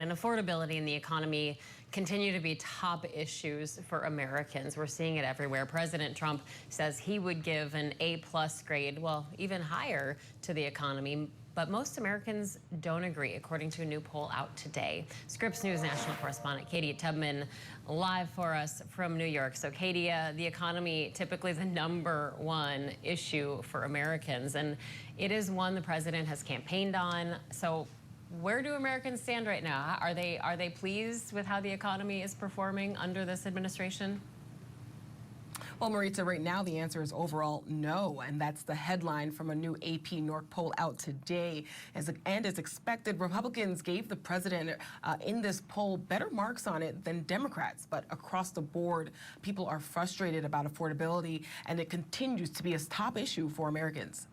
and affordability in the economy continue to be top issues for Americans. We're seeing it everywhere. President Trump says he would give an A+ grade, well, even higher, to the economy. But most Americans don't agree, according to a new poll out today. Scripps News national correspondent Katie Tubman live for us from New York. So, Katie, the economy typically the #1 issue for Americans, and it is one the president has campaigned on. So, where do Americans stand right now? Are they pleased with how the economy is performing under this administration? Well, Maritza, right now the answer is overall no, and that's the headline from a new AP North poll out today. And as expected, Republicans gave the president in this poll better marks on it than Democrats. But across the board, people are frustrated about affordability, and it continues to be a top issue for Americans.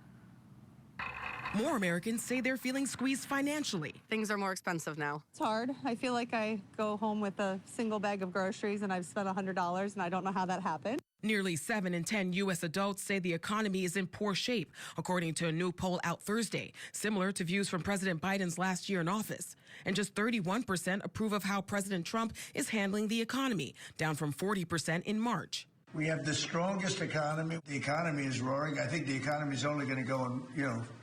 More Americans say they're feeling squeezed financially. Things are more expensive now. It's hard. I feel like I go home with a single bag of groceries and I've spent $100 and I don't know how that happened. Nearly 7 in 10 U.S. adults say the economy is in poor shape, according to a new poll out Thursday, similar to views from President Biden's last year in office. And just 31% approve of how President Trump is handling the economy, down from 40% in March. We have the strongest economy. The economy is roaring. I think the economy is only going to go,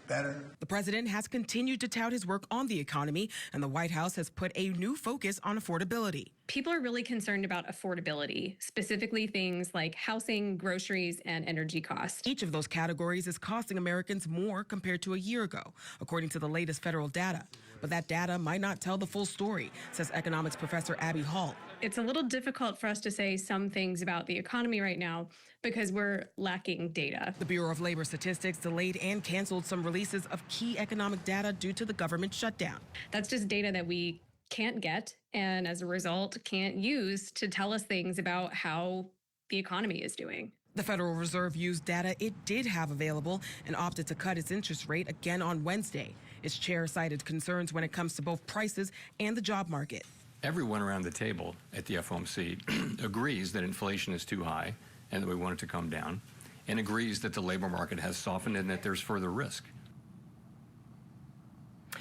better. The president has continued to tout his work on the economy, and the White House has put a new focus on affordability. People are really concerned about affordability, specifically things like housing, groceries, and energy costs. Each of those categories is costing Americans more compared to a year ago, according to the latest federal data. But that data might not tell the full story, says economics professor Abby Hall. It's a little difficult for us to say some things about the economy right now because we're lacking data. The Bureau of Labor Statistics delayed and canceled some releases of key economic data due to the government shutdown. That's just data that we can't get, and as a result can't use to tell us things about how the economy is doing. The Federal Reserve used data it did have available and opted to cut its interest rate again on Wednesday. Its chair cited concerns when it comes to both prices and the job market. Everyone around the table at the FOMC agrees that inflation is too high and that we want it to come down, and agrees that the labor market has softened and that there's further risk.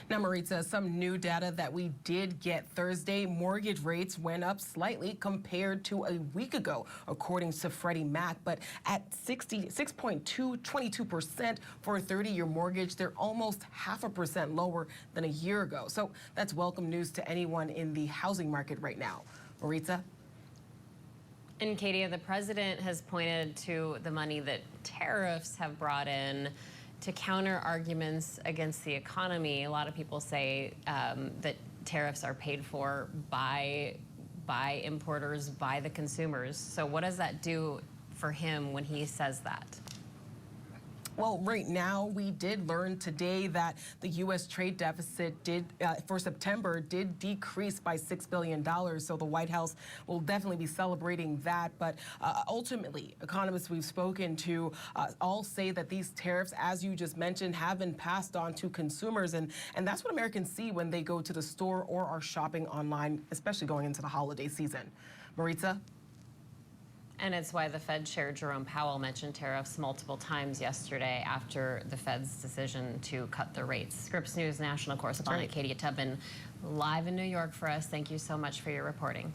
Now, Maritza, some new data that we did get Thursday, mortgage rates went up slightly compared to a week ago, according to Freddie Mac, but at 22% for a 30-year mortgage, they're almost 0.5% lower than a year ago. So that's welcome news to anyone in the housing market right now. Maritza? And Katie, the president has pointed to the money that tariffs have brought in to counter arguments against the economy. A lot of people say that tariffs are paid for by importers, by the consumers. So what does that do for him when he says that? Well, right now, we did learn today that the U.S. trade deficit for September did decrease by $6 billion. So the White House will definitely be celebrating that. But ultimately, economists we've spoken to all say that these tariffs, as you just mentioned, have been passed on to consumers. And that's what Americans see when they go to the store or are shopping online, especially going into the holiday season. Maritza? And it's why the Fed Chair Jerome Powell mentioned tariffs multiple times yesterday after the Fed's decision to cut the rates. Scripps News national correspondent Katie Tubman live in New York for us. Thank you so much for your reporting.